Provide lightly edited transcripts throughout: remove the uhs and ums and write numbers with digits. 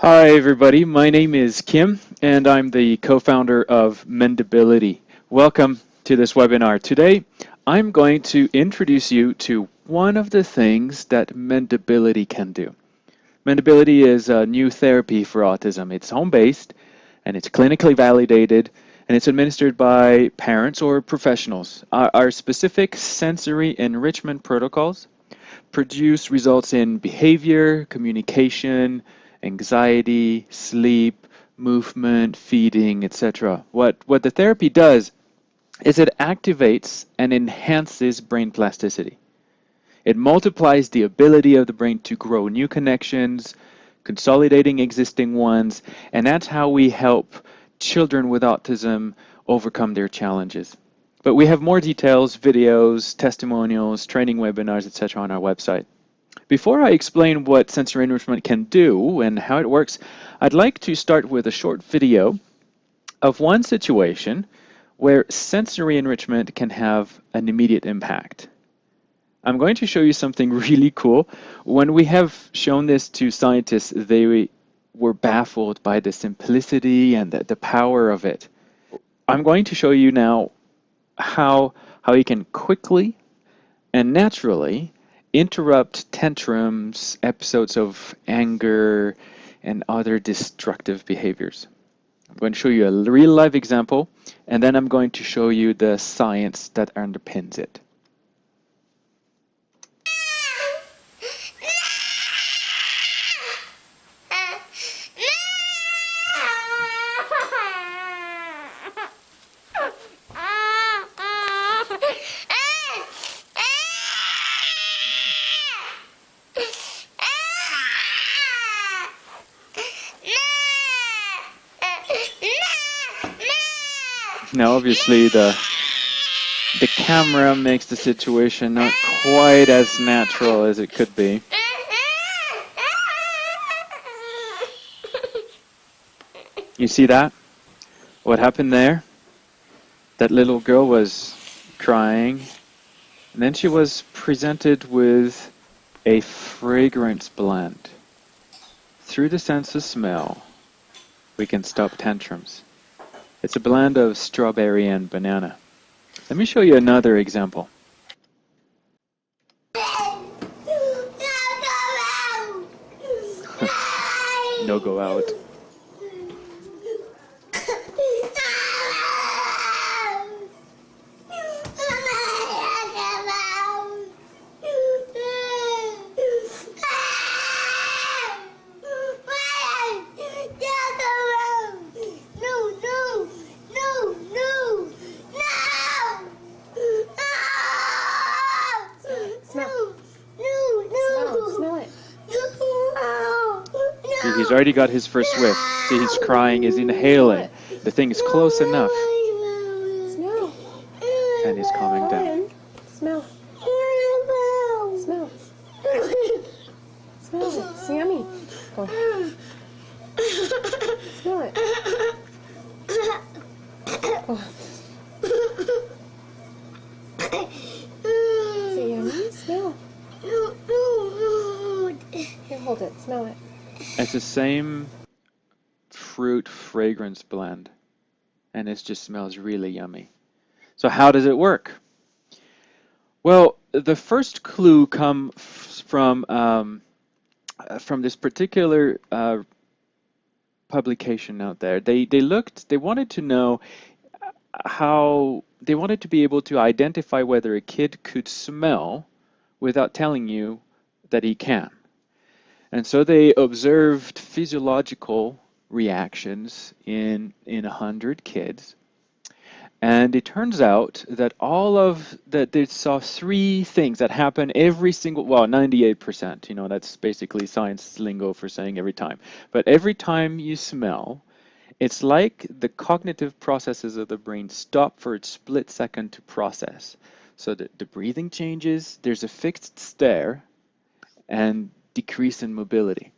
Hi, everybody. My name is Kim, and I'm the co-founder of Mendability. Welcome to this webinar. Today, I'm going to introduce you to one of the things that Mendability can do. Mendability is a new therapy for autism. It's home-based, and it's clinically validated, and it's administered by parents or professionals. Our specific sensory enrichment protocols produce results in behavior, communication, anxiety, sleep, movement, feeding, etc. What the therapy does is it activates and enhances brain plasticity. It multiplies the ability of the brain to grow new connections, consolidating existing ones, and that's how we help children with autism overcome their challenges. But we have more details, videos, testimonials, training webinars, etc. on our website. Before I explain what sensory enrichment can do and how it works, I'd like to start with a short video of one situation where sensory enrichment can have an immediate impact. I'm going to show you something really cool. When we have shown this to scientists, they were baffled by the simplicity and the power of it. I'm going to show you now how you can quickly and naturally interrupt tantrums, episodes of anger, and other destructive behaviors. I'm going to show you a real life example, and then I'm going to show you the science that underpins it. Now, obviously, the camera makes the situation not quite as natural as it could be. You see that? What happened there? That little girl was crying, and then she was presented with a fragrance blend. Through the sense of smell, we can stop tantrums. It's a blend of strawberry and banana. Let me show you another example. No go out. He's already got his first whiff. See, he's crying, he's inhaling. The thing is close enough. Smell. And he's calming down. Smell. Smell. Smell it. It's yummy. Go. Smell it. Oh. Is it yummy? Smell. Here, hold it. Smell it. It's the same fruit fragrance blend, and it just smells really yummy. So how does it work? Well, the first clue comes from this particular publication out there. They wanted to know they wanted to be able to identify whether a kid could smell without telling you that he can. And so they observed physiological reactions in 100 kids. And it turns out that they saw three things that happen every single, 98%, that's basically science lingo for saying every time. But every time you smell, it's like the cognitive processes of the brain stop for a split second to process. So the breathing changes, there's a fixed stare, and decrease in mobility,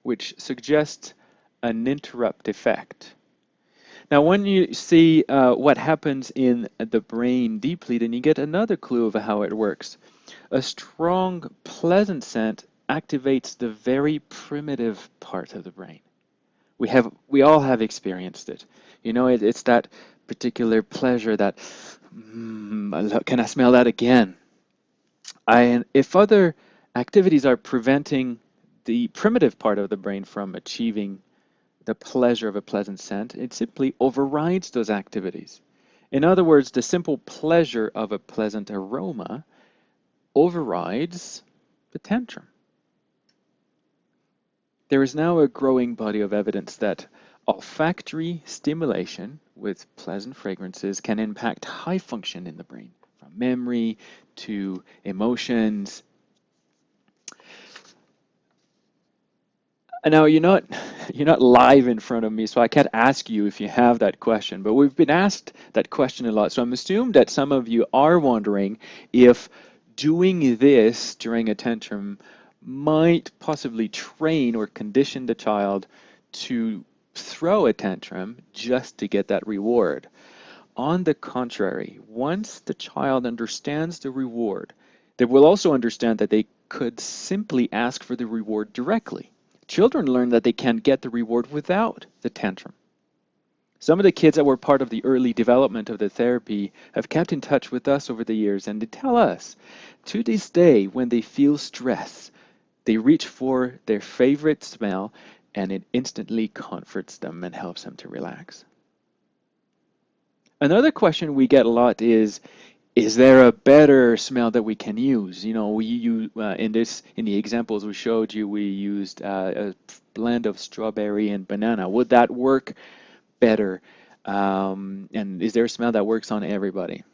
which suggests an interrupt effect. Now, when you see what happens in the brain deeply, then you get another clue of how it works. A strong, pleasant scent activates the very primitive part of the brain. We all have experienced it. It's that particular pleasure that, can I smell that again? If other activities are preventing the primitive part of the brain from achieving the pleasure of a pleasant scent, it simply overrides those activities. In other words, the simple pleasure of a pleasant aroma overrides the tantrum. There is now a growing body of evidence that olfactory stimulation with pleasant fragrances can impact high function in the brain, from memory to emotions. Now you're not live in front of me, so I can't ask you if you have that question. But we've been asked that question a lot, so I'm assuming that some of you are wondering if doing this during a tantrum might possibly train or condition the child to throw a tantrum just to get that reward. On the contrary, once the child understands the reward, they will also understand that they could simply ask for the reward directly. Children learn that they can get the reward without the tantrum. Some of the kids that were part of the early development of the therapy have kept in touch with us over the years, and they tell us to this day when they feel stress, they reach for their favorite smell and it instantly comforts them and helps them to relax. Another question we get a lot is there a better smell that we can use? We use in the examples we showed you, we used a blend of strawberry and banana. Would that work better? And is there a smell that works on everybody?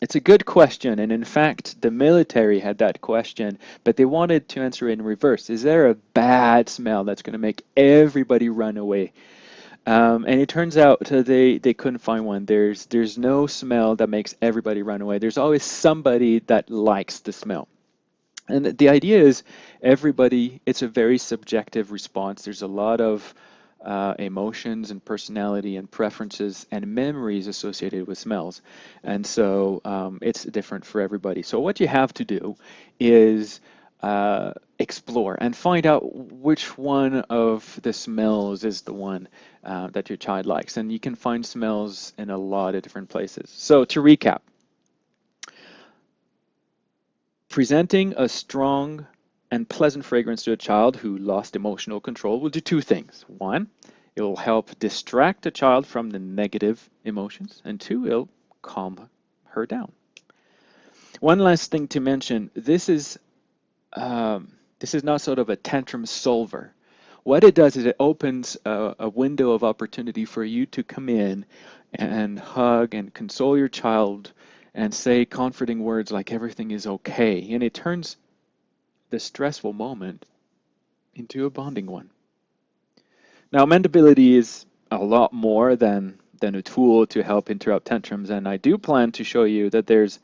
It's a good question, and in fact, the military had that question, but they wanted to answer it in reverse. Is there a bad smell that's going to make everybody run away? And it turns out they couldn't find one. There's no smell that makes everybody run away. There's always somebody that likes the smell. And the idea is it's a very subjective response. There's a lot of emotions and personality and preferences and memories associated with smells. And so it's different for everybody. So what you have to do is explore and find out which one of the smells is the one that your child likes. And you can find smells in a lot of different places. So to recap, presenting a strong and pleasant fragrance to a child who lost emotional control will do two things. One, it will help distract a child from the negative emotions, and two, it'll calm her down. One last thing to mention, this is not sort of a tantrum solver. What it does is it opens a window of opportunity for you to come in and hug and console your child and say comforting words like everything is okay. And it turns the stressful moment into a bonding one. Now, Mendability is a lot more than a tool to help interrupt tantrums, and I do plan to show you that there's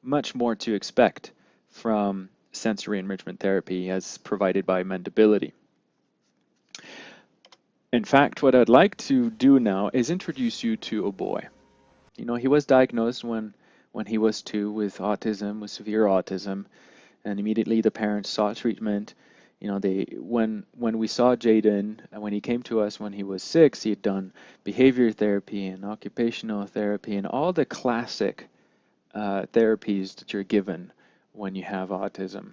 much more to expect from sensory enrichment therapy as provided by Mendability. In fact, what I'd like to do now is introduce you to a boy. He was diagnosed when he was 2 with autism, with severe autism, and immediately the parents sought treatment. When we saw Jaden, when he came to us when he was 6, he had done behavior therapy and occupational therapy and all the classic therapies that you're given when you have autism.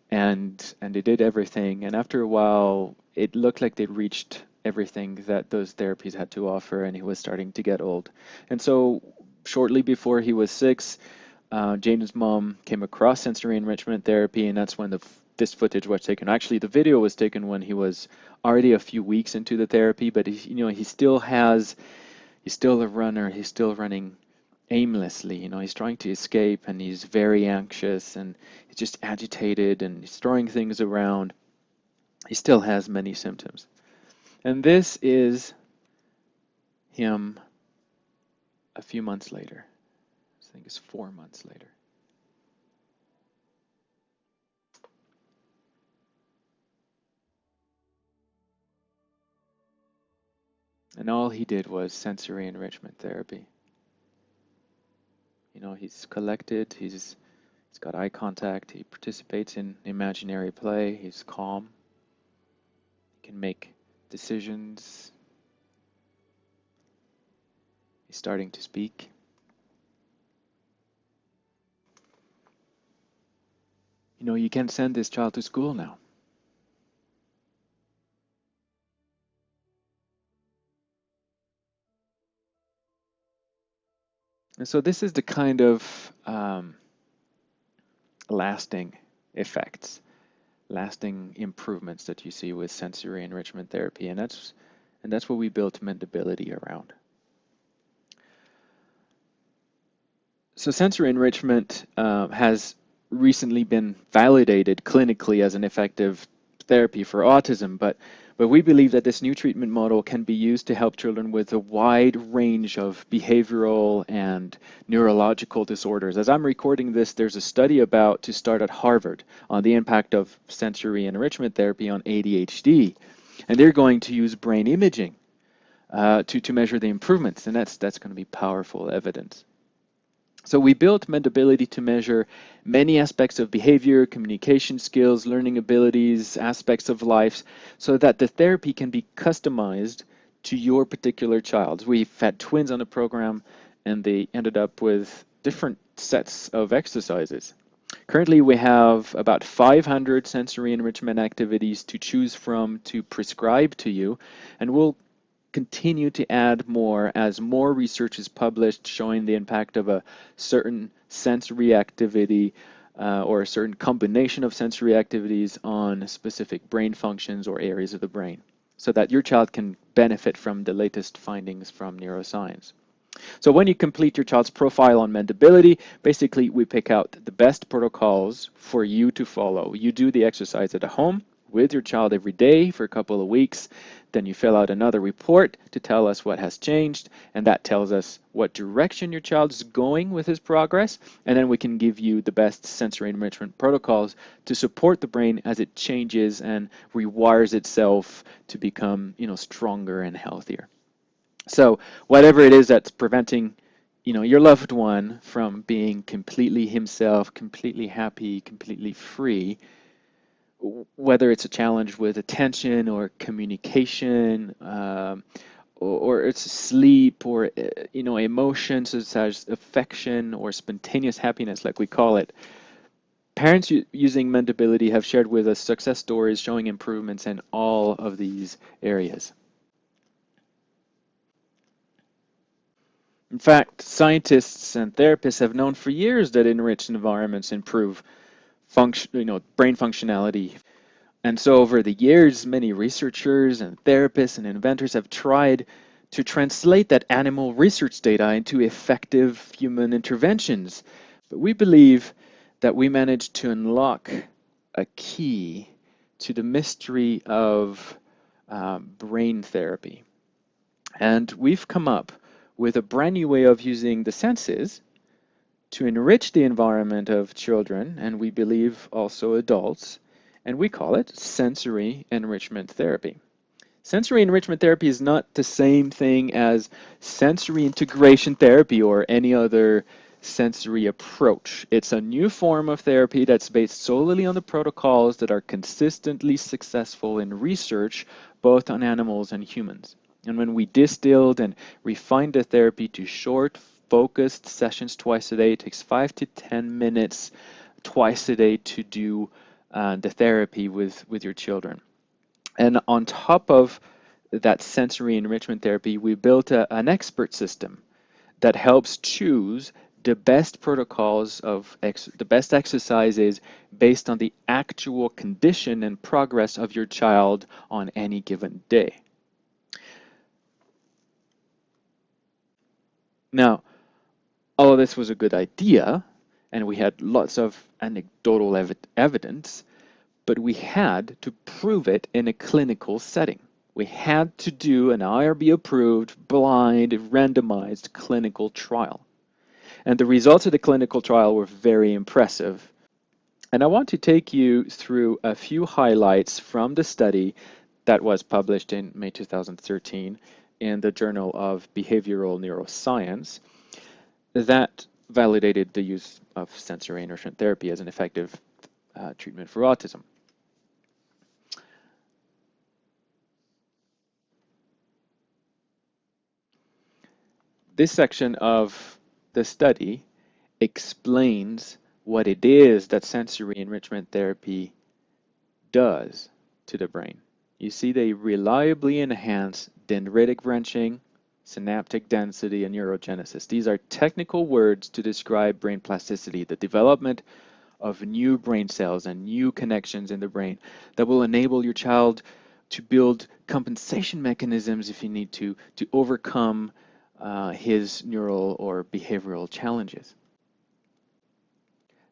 And they did everything, and after a while, it looked like they'd reached everything that those therapies had to offer, and he was starting to get old. And so shortly before he was 6, Jaden's mom came across sensory enrichment therapy, and that's when this footage was taken. Actually, the video was taken when he was already a few weeks into the therapy, but he's still a runner. He's still running aimlessly. He's trying to escape, and he's very anxious, and he's just agitated, and he's throwing things around. He still has many symptoms. And this is him a few months later. I think it's 4 months later. And all he did was sensory enrichment therapy. He's collected, he's He's got eye contact. He participates in imaginary play. He's calm. He can make decisions. He's starting to speak. You know, you can send this child to school now. And so this is the kind of lasting effects, lasting improvements that you see with sensory enrichment therapy, and that's what we built Mendability around. So sensory enrichment has recently been validated clinically as an effective therapy for autism, but we believe that this new treatment model can be used to help children with a wide range of behavioral and neurological disorders. As I'm recording this, there's a study about to start at Harvard on the impact of sensory enrichment therapy on ADHD, and they're going to use brain imaging to measure the improvements, and that's going to be powerful evidence. So we built Mendability to measure many aspects of behavior, communication skills, learning abilities, aspects of life, so that the therapy can be customized to your particular child. We've had twins on the program, and they ended up with different sets of exercises. Currently, we have about 500 sensory enrichment activities to choose from to prescribe to you, and we'll continue to add more as more research is published showing the impact of a certain sensory activity or a certain combination of sensory activities on specific brain functions or areas of the brain, so that your child can benefit from the latest findings from neuroscience. So when you complete your child's profile on Mendability, basically we pick out the best protocols for you to follow. You do the exercise at home with your child every day for a couple of weeks. Then you fill out another report to tell us what has changed, and that tells us what direction your child is going with his progress, and then we can give you the best sensory enrichment protocols to support the brain as it changes and rewires itself to become, stronger and healthier. So whatever it is that's preventing, your loved one from being completely himself, completely happy, completely free, whether it's a challenge with attention or communication, or it's sleep, or emotions such as affection or spontaneous happiness, like we call it. Parents using Mendability have shared with us success stories showing improvements in all of these areas. In fact, scientists and therapists have known for years that enriched environments improve brain functionality. And so over the years, many researchers and therapists and inventors have tried to translate that animal research data into effective human interventions. But we believe that we managed to unlock a key to the mystery of brain therapy. And we've come up with a brand new way of using the senses to enrich the environment of children, and we believe also adults, and we call it sensory enrichment therapy. Sensory enrichment therapy is not the same thing as sensory integration therapy or any other sensory approach. It's a new form of therapy that's based solely on the protocols that are consistently successful in research, both on animals and humans. And when we distilled and refined the therapy to short, focused sessions twice a day, it takes 5 to 10 minutes twice a day to do the therapy with your children. And on top of that sensory enrichment therapy, we built an expert system that helps choose the best protocols of the best exercises based on the actual condition and progress of your child on any given day. Now, all of this was a good idea, and we had lots of anecdotal evidence, but we had to prove it in a clinical setting. We had to do an IRB-approved, blind, randomized clinical trial. And the results of the clinical trial were very impressive. And I want to take you through a few highlights from the study that was published in May 2013 in the Journal of Behavioral Neuroscience that validated the use of sensory enrichment therapy as an effective treatment for autism. This section of the study explains what it is that sensory enrichment therapy does to the brain. You see, they reliably enhance dendritic branching, synaptic density, and neurogenesis. These are technical words to describe brain plasticity, the development of new brain cells and new connections in the brain that will enable your child to build compensation mechanisms if you need to overcome his neural or behavioral challenges.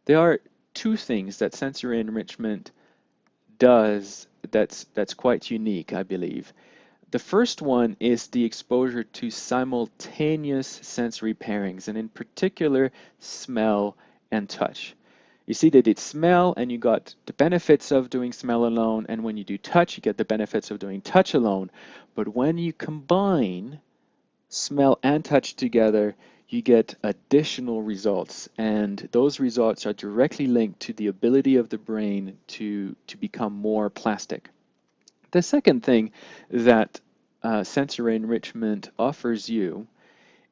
There are two things that sensory enrichment does that's quite unique, I believe. The first one is the exposure to simultaneous sensory pairings, and in particular, smell and touch. You see, they did smell, and you got the benefits of doing smell alone, and when you do touch, you get the benefits of doing touch alone. But when you combine smell and touch together, you get additional results, and those results are directly linked to the ability of the brain to become more plastic. The second thing that sensory enrichment offers you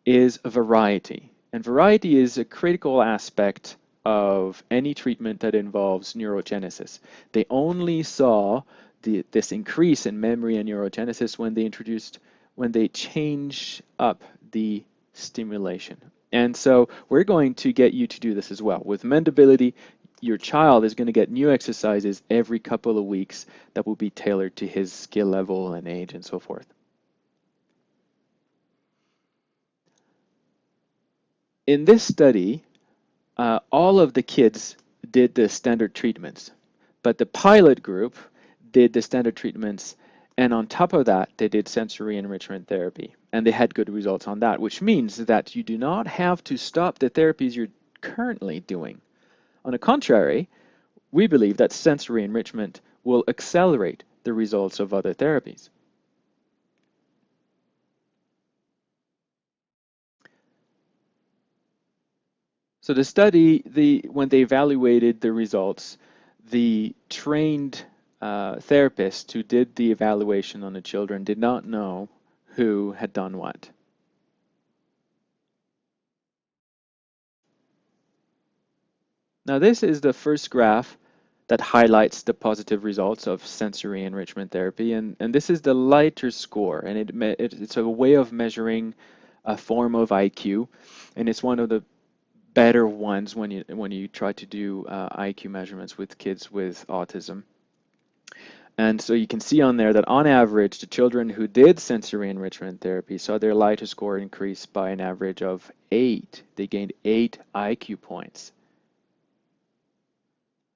is variety, and variety is a critical aspect of any treatment that involves neurogenesis. They only saw this increase in memory and neurogenesis when they change up the stimulation. And so we're going to get you to do this as well. With Mendability, your child is going to get new exercises every couple of weeks that will be tailored to his skill level and age and so forth. In this study, all of the kids did the standard treatments, but the pilot group did the standard treatments, and on top of that, they did sensory enrichment therapy, and they had good results on that, which means that you do not have to stop the therapies you're currently doing. On the contrary, we believe that sensory enrichment will accelerate the results of other therapies. So the study, when they evaluated the results, the trained therapists who did the evaluation on the children did not know who had done what. Now this is the first graph that highlights the positive results of sensory enrichment therapy, and this is the lighter score, and it's a way of measuring a form of IQ, and it's one of the better ones when you try to do IQ measurements with kids with autism. And so you can see on there that on average, the children who did sensory enrichment therapy saw their lighter score increase by an average of 8. They gained 8 IQ points.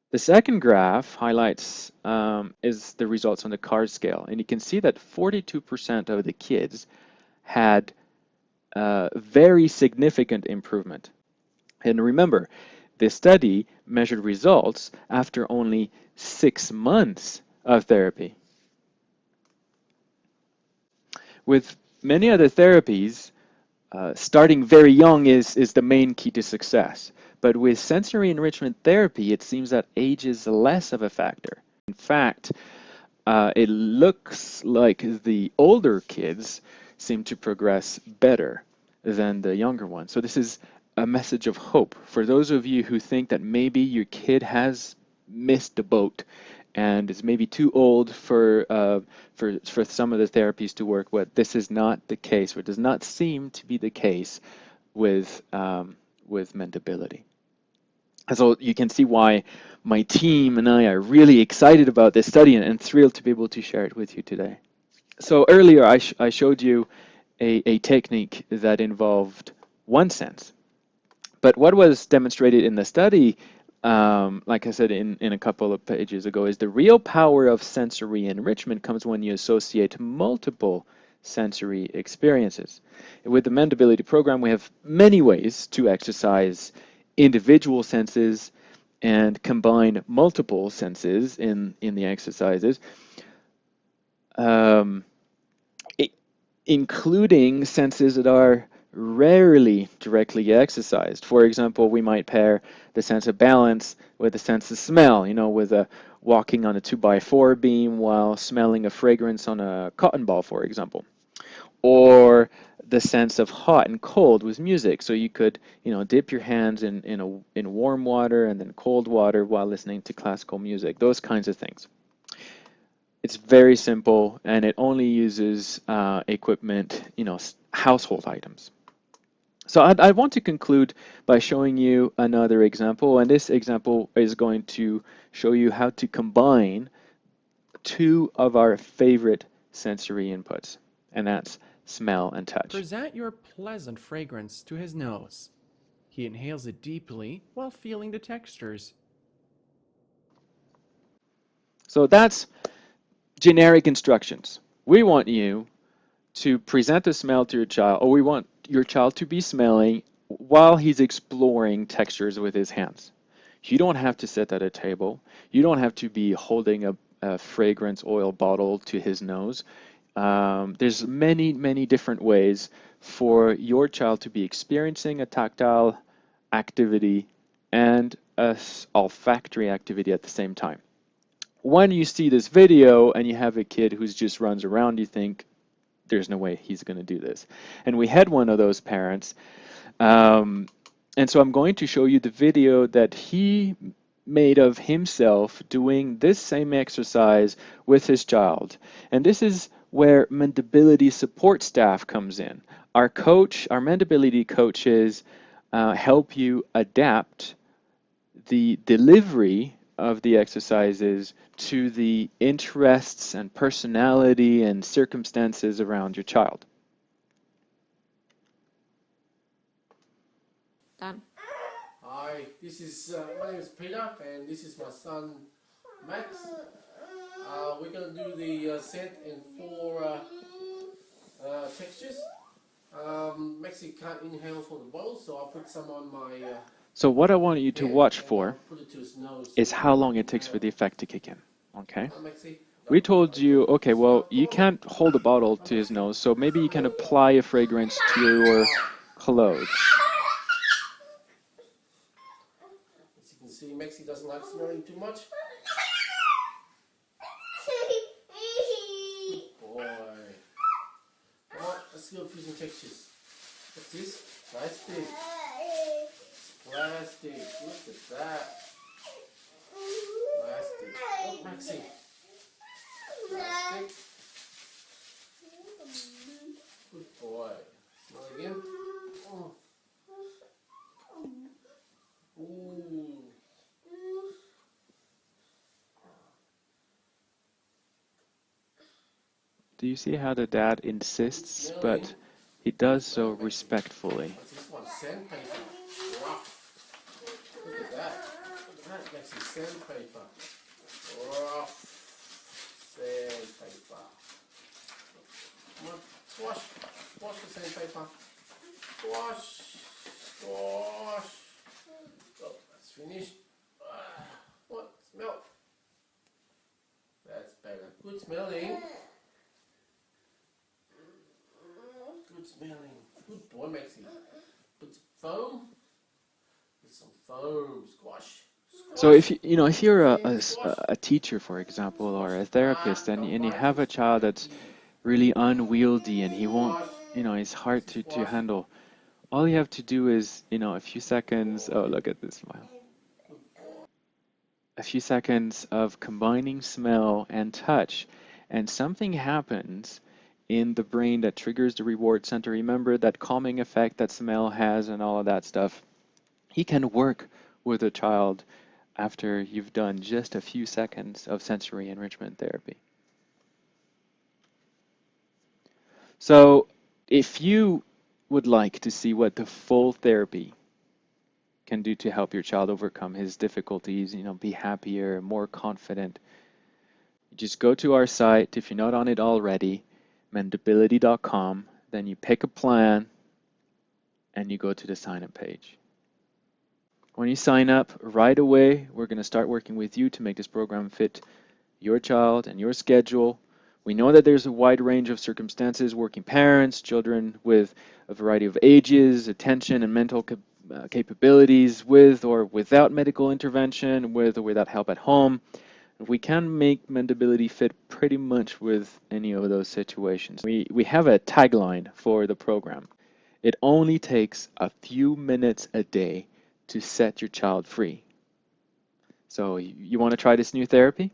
The second graph highlights is the results on the CARS scale, and you can see that 42% of the kids had very significant improvement. And remember, this study measured results after only 6 months of therapy. With many other therapies, starting very young is the main key to success. But with sensory enrichment therapy, it seems that age is less of a factor. In fact, it looks like the older kids seem to progress better than the younger ones. So this is a message of hope for those of you who think that maybe your kid has missed the boat and is maybe too old for some of the therapies to work with. This is not the case, or it does not seem to be the case with Mendability. So you can see why my team and I are really excited about this study and thrilled to be able to share it with you today. So earlier I showed you a technique that involved one sense. But what was demonstrated in the study, like I said in a couple of pages ago, is the real power of sensory enrichment comes when you associate multiple sensory experiences. With the Mendability program, we have many ways to exercise individual senses and combine multiple senses in the exercises, including senses that are rarely directly exercised. For example, we might pair the sense of balance with the sense of smell, with a walking on a 2x4 beam while smelling a fragrance on a cotton ball, for example. Or the sense of hot and cold with music. So you could, dip your hands in warm water and then cold water while listening to classical music. Those kinds of things. It's very simple and it only uses equipment, household items. So I want to conclude by showing you another example, and this example is going to show you how to combine two of our favorite sensory inputs, and that's smell and touch. Present your pleasant fragrance to his nose. He inhales it deeply while feeling the textures. So that's generic instructions. We want you to present a smell to your child, or we want your child to be smelling while he's exploring textures with his hands. You don't have to sit at a table. You don't have to be holding a fragrance oil bottle to his nose. There's many, many different ways for your child to be experiencing a tactile activity and a olfactory activity at the same time. When you see this video and you have a kid who just runs around, you think, there's no way he's going to do this. And we had one of those parents. And so I'm going to show you the video that he made of himself doing this same exercise with his child. And this is where Mendability support staff comes in. Our Mendability coaches help you adapt the delivery of the exercises to the interests and personality and circumstances around your child. Done. Hi, my name is Peter, and this is my son Max. We're gonna do the scent in four textures. Maxie can't inhale from the bottle, so I'll put some on my So what I want you to hand, watch and for I'll put it to his nose so is he how can long it takes for inhale. the effect to kick in. Okay? Maxie, We told you, okay, well, you can't hold a bottle to his nose, so maybe you can apply a fragrance to your clothes. as you can see, Maxie doesn't like smelling too much. Boy. Come on, let's go through some textures. What's this? Plastic. Plastic. Look at that. Plastic. Oh, Maxie. Plastic. Good boy. Smell again. Oh. Ooh. Do you see how the dad insists, but he does so respectfully? What's this one? Sandpaper. Rough. Look at that. Look at that. Maxie, sandpaper. Rough. Sandpaper. Come on. Squash. Squash the sandpaper. Squash. Squash. Oh, that's finished. What? Smell. That's better. Good smelling. Good smelling. Good boy, Maxie. Put some foam. Put some foam. Squash. So if you're a teacher, for example, or a therapist, and you have a child that's really unwieldy and he won't, he's hard to handle, all you have to do is, a few seconds, oh, look at this smile. A few seconds of combining smell and touch, and something happens in the brain that triggers the reward center. Remember that calming effect that smell has and all of that stuff. He can work with a child after you've done just a few seconds of sensory enrichment therapy. So if you would like to see what the full therapy can do to help your child overcome his difficulties, be happier, more confident, just go to our site if you're not on it already, mendability.com, then you pick a plan and you go to the sign up page. When you sign up right away, we're going to start working with you to make this program fit your child and your schedule. We know that there's a wide range of circumstances, working parents, children with a variety of ages, attention and mental capabilities, with or without medical intervention, with or without help at home. We can make Mendability fit pretty much with any of those situations. We have a tagline for the program. It only takes a few minutes a day to set your child free. So you want to try this new therapy?